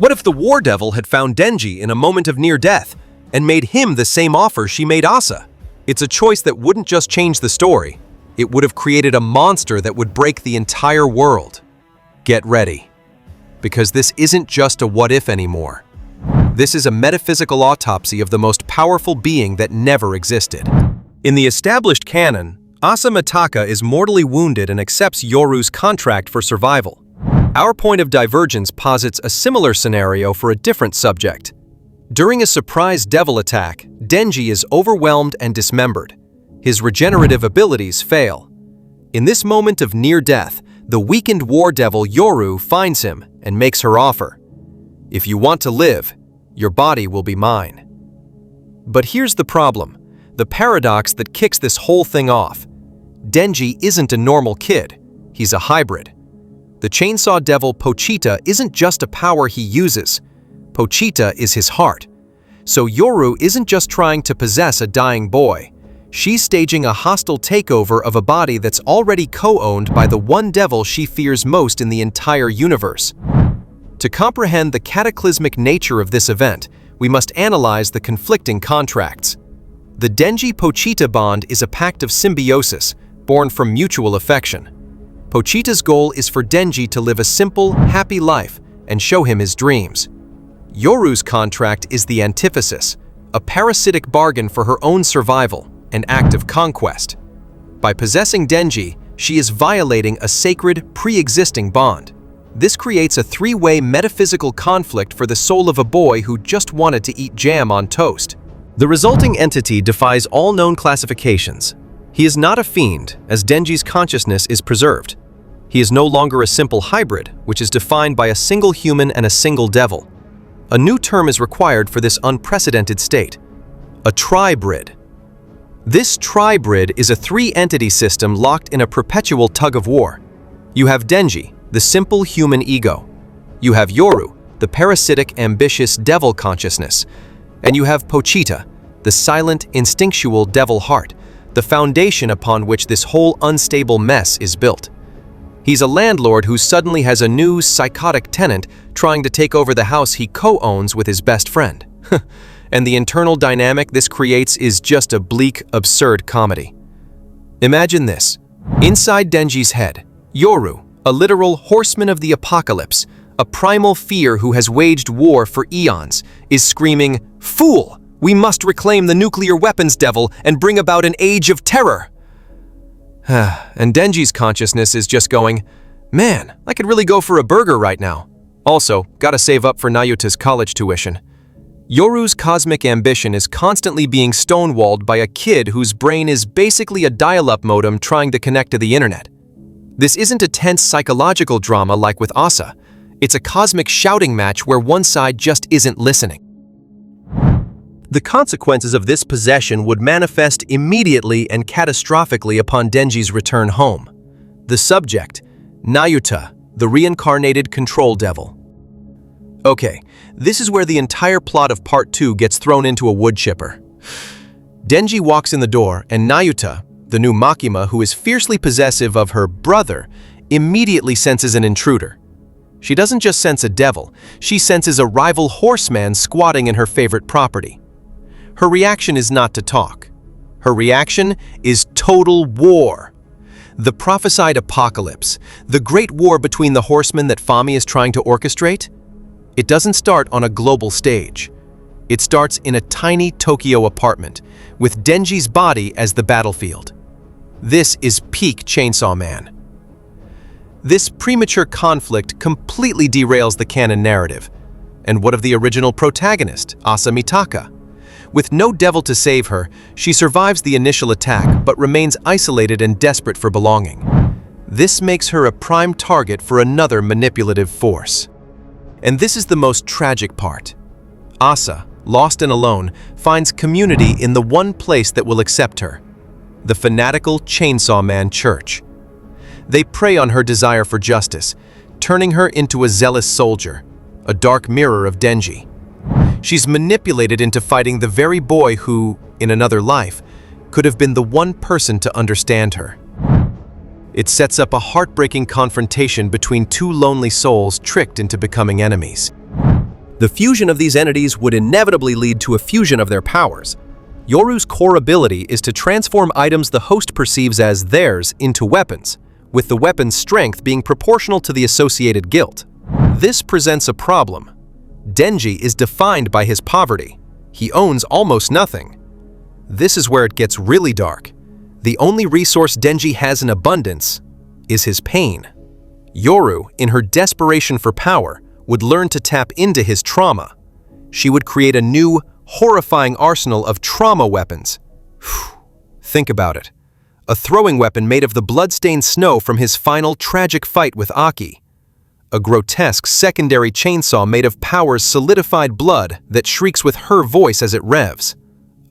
What if the war devil had found Denji in a moment of near death and made him the same offer she made Asa? It's a choice that wouldn't just change the story, it would have created a monster that would break the entire world. Get ready, because this isn't just a what-if anymore. This is a metaphysical autopsy of the most powerful being that never existed. In the established canon, Asa Mitaka is mortally wounded and accepts Yoru's contract for survival. Our point of divergence posits a similar scenario for a different subject. During a surprise devil attack, Denji is overwhelmed and dismembered. His regenerative abilities fail. In this moment of near death, the weakened war devil Yoru finds him and makes her offer. If you want to live, your body will be mine. But here's the problem, the paradox that kicks this whole thing off. Denji isn't a normal kid, he's a hybrid. The chainsaw devil Pochita isn't just a power he uses. Pochita is his heart. So Yoru isn't just trying to possess a dying boy. She's staging a hostile takeover of a body that's already co-owned by the one devil she fears most in the entire universe. To comprehend the cataclysmic nature of this event, we must analyze the conflicting contracts. The Denji-Pochita bond is a pact of symbiosis, born from mutual affection. Pochita's goal is for Denji to live a simple, happy life and show him his dreams. Yoru's contract is the antithesis, a parasitic bargain for her own survival, an act of conquest. By possessing Denji, she is violating a sacred, pre-existing bond. This creates a three-way metaphysical conflict for the soul of a boy who just wanted to eat jam on toast. The resulting entity defies all known classifications. He is not a fiend, as Denji's consciousness is preserved. He is no longer a simple hybrid, which is defined by a single human and a single devil. A new term is required for this unprecedented state: a Tri-brid. This Tri-brid is a three-entity system locked in a perpetual tug-of-war. You have Denji, the simple human ego. You have Yoru, the parasitic, ambitious devil consciousness. And you have Pochita, the silent, instinctual devil heart, the foundation upon which this whole unstable mess is built. He's a landlord who suddenly has a new, psychotic tenant trying to take over the house he co-owns with his best friend. And the internal dynamic this creates is just a bleak, absurd comedy. Imagine this. Inside Denji's head, Yoru, a literal horseman of the apocalypse, a primal fear who has waged war for eons, is screaming, "Fool! We must reclaim the nuclear weapons devil and bring about an age of terror!" And Denji's consciousness is just going, "Man, I could really go for a burger right now. Also, gotta save up for Nayuta's college tuition." Yoru's cosmic ambition is constantly being stonewalled by a kid whose brain is basically a dial-up modem trying to connect to the internet. This isn't a tense psychological drama like with Asa. It's a cosmic shouting match where one side just isn't listening. The consequences of this possession would manifest immediately and catastrophically upon Denji's return home. The subject, Nayuta, the reincarnated control devil. Okay, this is where the entire plot of Part 2 gets thrown into a wood chipper. Denji walks in the door, and Nayuta, the new makima who is fiercely possessive of her brother, immediately senses an intruder. She doesn't just sense a devil, she senses a rival horseman squatting in her favorite property. Her reaction is not to talk. Her reaction is total war. The prophesied apocalypse, the great war between the horsemen that Fami is trying to orchestrate, it doesn't start on a global stage. It starts in a tiny Tokyo apartment, with Denji's body as the battlefield. This is peak chainsawman. This premature conflict completely derails the canon narrative. And what of the original protagonist, Asa Mitaka? With no devil to save her, she survives the initial attack but remains isolated and desperate for belonging. This makes her a prime target for another manipulative force. And this is the most tragic part. Asa, lost and alone, finds community in the one place that will accept her: the fanatical chainsawman church. They prey on her desire for justice, turning her into a zealous soldier, a dark mirror of Denji. She's manipulated into fighting the very boy who, in another life, could have been the one person to understand her. It sets up a heartbreaking confrontation between two lonely souls tricked into becoming enemies. The fusion of these entities would inevitably lead to a fusion of their powers. Yoru's core ability is to transform items the host perceives as theirs into weapons, with the weapon's strength being proportional to the associated guilt. This presents a problem. Denji is defined by his poverty. He owns almost nothing. This is where it gets really dark. The only resource Denji has in abundance is his pain. Yoru, in her desperation for power, would learn to tap into his trauma. She would create a new, horrifying arsenal of trauma weapons. Think about it. A throwing weapon made of the blood-stained snow from his final tragic fight with Aki. A grotesque secondary chainsaw made of power's solidified blood that shrieks with her voice as it revs.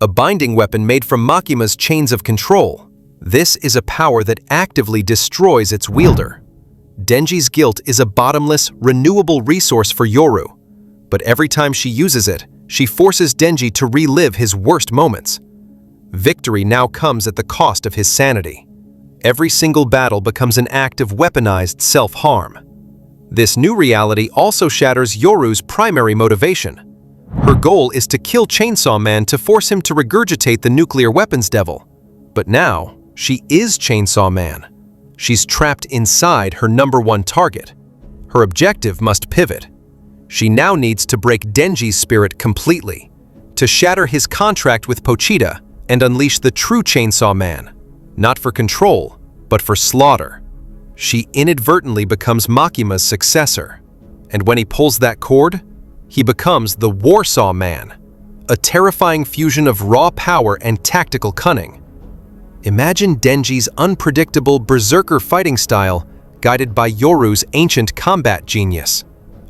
A binding weapon made from Makima's chains of control. This is a power that actively destroys its wielder. Denji's guilt is a bottomless, renewable resource for Yoru, but every time she uses it, she forces Denji to relive his worst moments. Victory now comes at the cost of his sanity. Every single battle becomes an act of weaponized self-harm. This new reality also shatters Yoru's primary motivation. Her goal is to kill Chainsawman to force him to regurgitate the nuclear weapons devil. But now, she is Chainsawman. She's trapped inside her #1 target. Her objective must pivot. She now needs to break Denji's spirit completely, to shatter his contract with Pochita and unleash the true Chainsaw Man, not for control, but for slaughter. She inadvertently becomes Makima's successor, and when he pulls that cord, he becomes the Warsaw Man, a terrifying fusion of raw power and tactical cunning. Imagine Denji's unpredictable berserker fighting style guided by Yoru's ancient combat genius.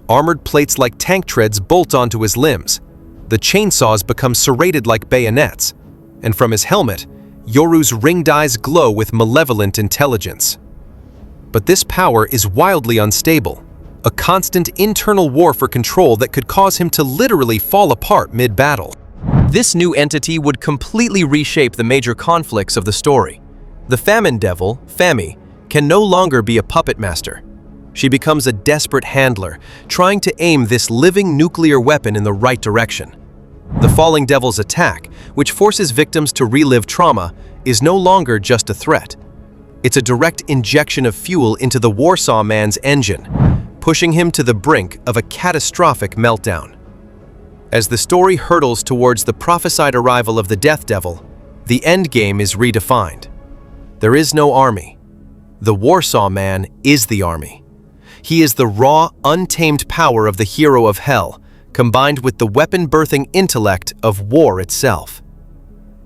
Armored plates like tank treads bolt onto his limbs. The chainsaws become serrated like bayonets, and from his helmet, Yoru's ringed eyes glow with malevolent intelligence. But this power is wildly unstable, a constant internal war for control that could cause him to literally fall apart mid-battle. This new entity would completely reshape the major conflicts of the story. The famine devil, Fami, can no longer be a puppet master. She becomes a desperate handler, trying to aim this living nuclear weapon in the right direction. The falling devil's attack, which forces victims to relive trauma, is no longer just a threat. It's a direct injection of fuel into the Warsaw Man's engine, pushing him to the brink of a catastrophic meltdown. As the story hurtles towards the prophesied arrival of the Death Devil, the endgame is redefined. There is no army. The Warsaw Man is the army. He is the raw, untamed power of the hero of hell, combined with the weapon-birthing intellect of war itself.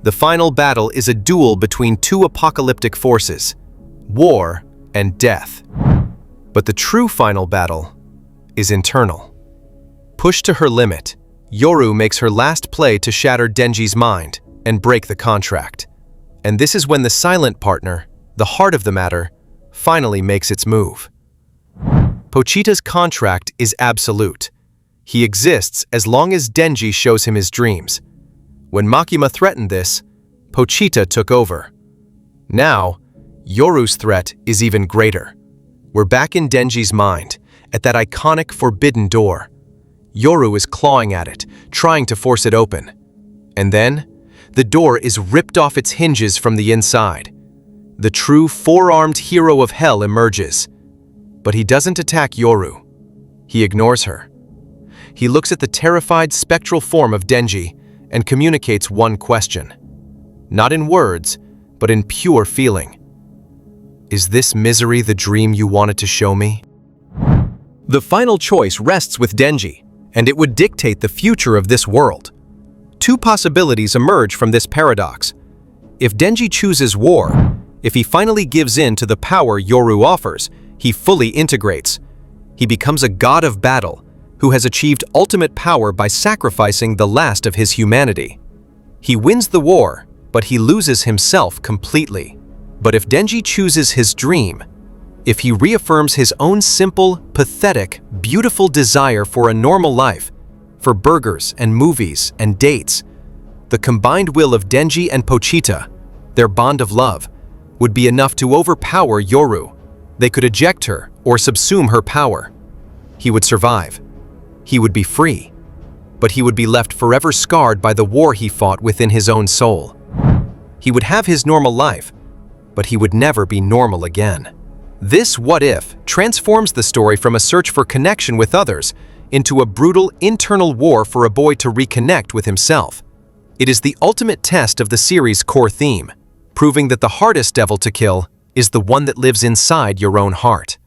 The final battle is a duel between two apocalyptic forces, war and death. But the true final battle is internal. Pushed to her limit, Yoru makes her last play to shatter Denji's mind and break the contract. And this is when the silent partner, the heart of the matter, finally makes its move. Pochita's contract is absolute. He exists as long as Denji shows him his dreams. When Makima threatened this, Pochita took over. Now, Yoru's threat is even greater. We're back in Denji's mind, at that iconic forbidden door. Yoru is clawing at it, trying to force it open. And then, the door is ripped off its hinges from the inside. The true four-armed hero of hell emerges. But he doesn't attack Yoru. He ignores her. He looks at the terrified spectral form of Denji and communicates one question. Not in words, but in pure feeling. Is this misery the dream you wanted to show me? The final choice rests with Denji, and it would dictate the future of this world. Two possibilities emerge from this paradox. If Denji chooses war, if he finally gives in to the power Yoru offers, he fully integrates. He becomes a god of battle, who has achieved ultimate power by sacrificing the last of his humanity. He wins the war, but he loses himself completely. But if Denji chooses his dream, if he reaffirms his own simple, pathetic, beautiful desire for a normal life, for burgers and movies and dates, the combined will of Denji and Pochita, their bond of love, would be enough to overpower Yoru. They could eject her or subsume her power. He would survive. He would be free. but he would be left forever scarred by the war he fought within his own soul. He would have his normal life, but he would never be normal again. This what if transforms the story from a search for connection with others into a brutal internal war for a boy to reconnect with himself. It is the ultimate test of the series' core theme, proving that the hardest devil to kill is the one that lives inside your own heart.